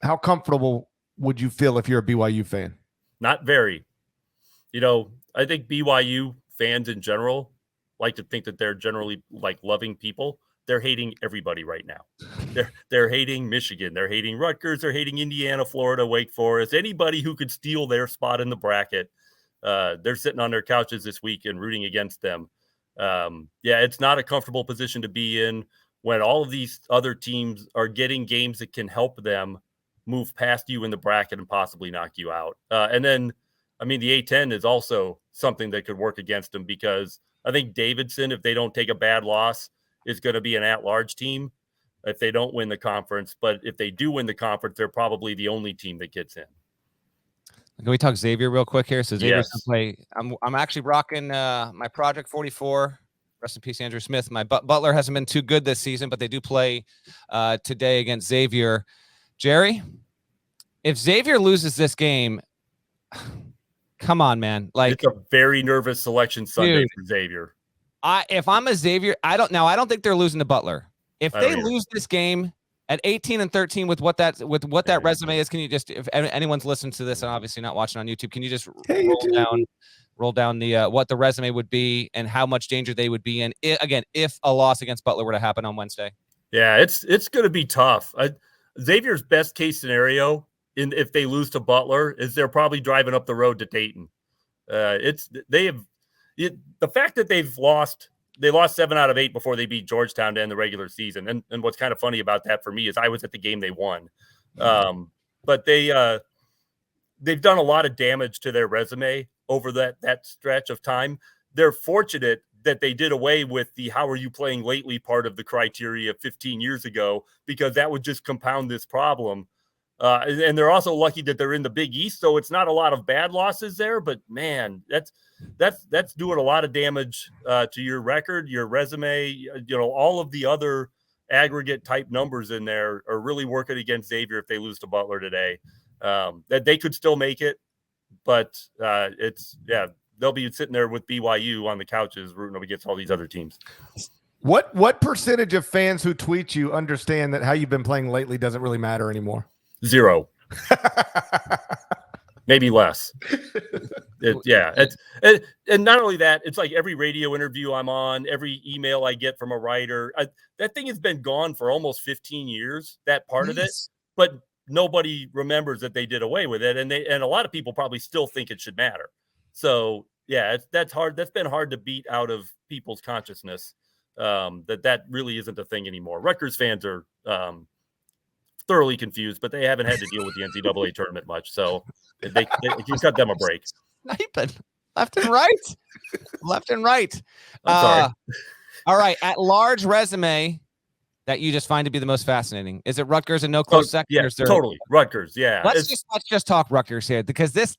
how comfortable would you feel if you're a BYU fan? Not very. I think BYU fans in general like to think that they're generally like loving people. They're hating everybody right now. They're hating Michigan. They're hating Rutgers. They're hating Indiana, Florida, Wake Forest. Anybody who could steal their spot in the bracket. They're sitting on their couches this week and rooting against them. It's not a comfortable position to be in when all of these other teams are getting games that can help them move past you in the bracket and possibly knock you out. And then, the A10 is also something that could work against them because I think Davidson, if they don't take a bad loss, is going to be an at-large team if they don't win the conference. But if they do win the conference, they're probably the only team that gets in. Can we talk Xavier real quick here? So Xavier's Yes. going to play. I'm actually rocking my Project 44. Rest in peace, Andrew Smith. My Butler hasn't been too good this season, but they do play today against Xavier. Jerry, if Xavier loses this game, come on, man. It's a very nervous selection Sunday for Xavier. If I'm a Xavier, I don't think they're losing to Butler. If they lose this game at 18-13 with what that resume is, can you just, if anyone's listening to this and obviously not watching on YouTube, can you just roll down the what the resume would be and how much danger they would be in if a loss against Butler were to happen on Wednesday? Yeah, it's going to be tough. Xavier's best case scenario if they lose to Butler is they're probably driving up the road to Dayton. The fact that they lost 7 out of 8 before they beat Georgetown to end the regular season. And what's kind of funny about that for me is I was at the game they won. But they've done a lot of damage to their resume over that stretch of time. They're fortunate that they did away with the how are you playing lately part of the criteria 15 years ago, because that would just compound this problem. And they're also lucky that they're in the Big East, so it's not a lot of bad losses there. But man, that's doing a lot of damage to your record, your resume. All of the other aggregate type numbers in there are really working against Xavier if they lose to Butler today. That they could still make it, but they'll be sitting there with BYU on the couches rooting against all these other teams. What percentage of fans who tweet you understand that how you've been playing lately doesn't really matter anymore? 0. Maybe less. And not only that, it's like every radio interview I'm on, every email I get from a writer, that thing has been gone for almost 15 years, that part of it, but nobody remembers that they did away with it. And a lot of people probably still think it should matter. So that's hard. That's been hard to beat out of people's consciousness, that really isn't a thing anymore. Rutgers fans are, thoroughly confused, but they haven't had to deal with the NCAA tournament much, so they can cut them a break. Sniping left and right. I'm sorry. All right, at large resume that you just find to be the most fascinating. Is it Rutgers and no close second? Yeah, totally Rutgers. Yeah, let's just talk Rutgers here, because this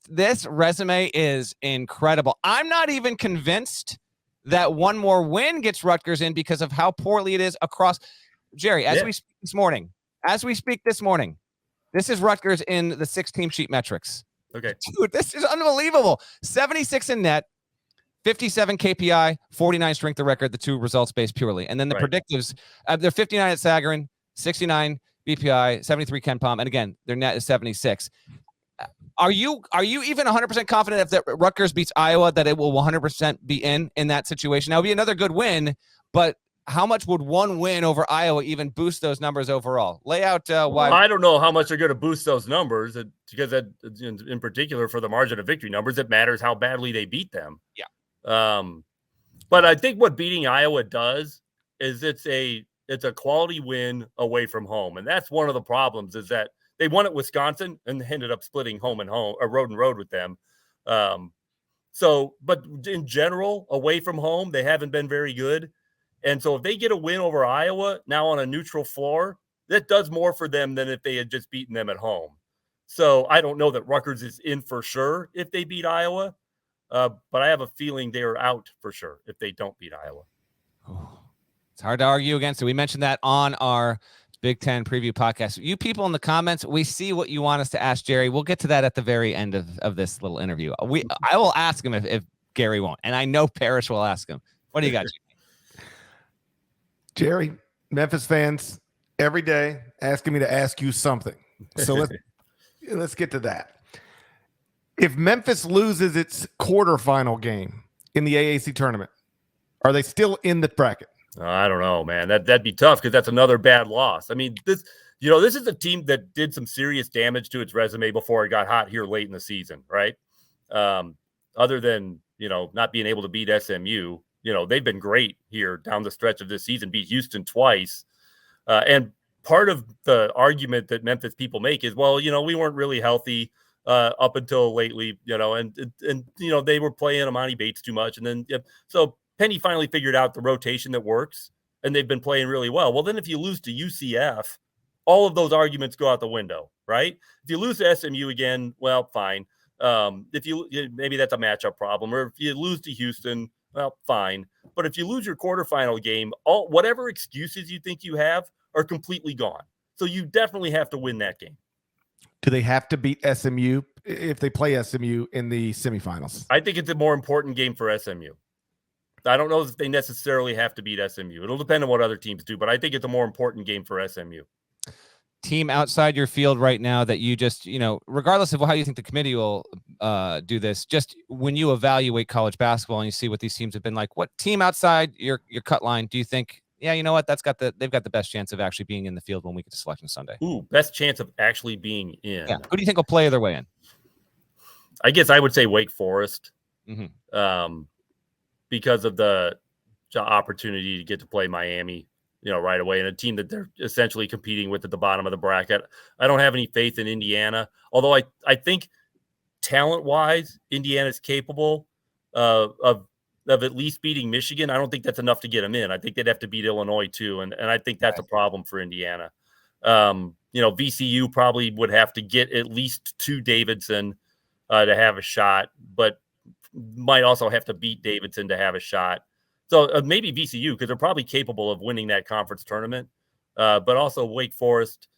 resume is incredible. I'm not even convinced that one more win gets Rutgers in because of how poorly it is across. Jerry, as we speak this morning, this is Rutgers in the 6-team sheet metrics. Okay. Dude, this is unbelievable. 76 in net, 57 KPI, 49 strength of record, the two results based purely. And then the predictives, they're 59 at Sagarin, 69 BPI, 73 Ken Palm. And again, their net is 76. Are you even 100% confident if that Rutgers beats Iowa that it will 100% be in that situation? Now, it'll be another good win, but how much would one win over Iowa even boost those numbers overall? Lay out why. I don't know how much they're going to boost those numbers, because in particular for the margin of victory numbers, it matters how badly they beat them. Yeah. But I think what beating Iowa does is it's a quality win away from home, and that's one of the problems is that they won at Wisconsin and ended up splitting home and home, or road and road with them. But in general, away from home, they haven't been very good. And so if they get a win over Iowa now on a neutral floor, that does more for them than if they had just beaten them at home. So I don't know that Rutgers is in for sure if they beat Iowa, but I have a feeling they are out for sure if they don't beat Iowa. It's hard to argue against it. We mentioned that on our Big Ten preview podcast. You people in the comments, we see what you want us to ask Jerry. We'll get to that at the very end of this little interview. I will ask him if Gary won't, and I know Parrish will ask him. What do you got, Jerry, Memphis fans every day asking me to ask you something. So let's get to that. If Memphis loses its quarterfinal game in the AAC tournament, are they still in the bracket? I don't know, man. That'd be tough because that's another bad loss. I mean, this is a team that did some serious damage to its resume before it got hot here late in the season, right? Other than, not being able to beat SMU, they've been great here down the stretch of this season, beat Houston twice. And part of the argument that Memphis people make is, well, we weren't really healthy up until lately, and they were playing Amani Bates too much. And then, so Penny finally figured out the rotation that works, and they've been playing really well. Well, then if you lose to UCF, all of those arguments go out the window, right? If you lose to SMU again, well, fine. Maybe that's a matchup problem, or if you lose to Houston, well, fine. But if you lose your quarterfinal game, whatever excuses you think you have are completely gone. So you definitely have to win that game. Do they have to beat SMU if they play SMU in the semifinals? I think it's a more important game for SMU. I don't know if they necessarily have to beat SMU. It'll depend on what other teams do, but I think it's a more important game for SMU. Team outside your field right now that you just, regardless of how you think the committee will do this, just when you evaluate college basketball and you see what these teams have been like, what team outside your cut line do you think, yeah, you know what, they've got the best chance of actually being in the field when we get to Selection Sunday? Ooh, best chance of actually being in. Yeah. Who do you think will play their way in? I guess I would say Wake Forest. Mm-hmm. Because of the opportunity to get to play Miami, right away, and a team that they're essentially competing with at the bottom of the bracket. I don't have any faith in Indiana, although I think talent-wise, Indiana's capable of at least beating Michigan. I don't think that's enough to get them in. I think they'd have to beat Illinois too, and I think that's a problem for Indiana. VCU probably would have to get at least to Davidson to have a shot, but might also have to beat Davidson to have a shot. So maybe VCU, because they're probably capable of winning that conference tournament. But also Wake Forest.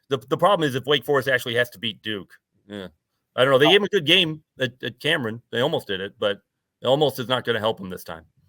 The problem is if Wake Forest actually has to beat Duke. Yeah. I don't know. They gave them a good game at Cameron. They almost did it, but it almost is not going to help them this time.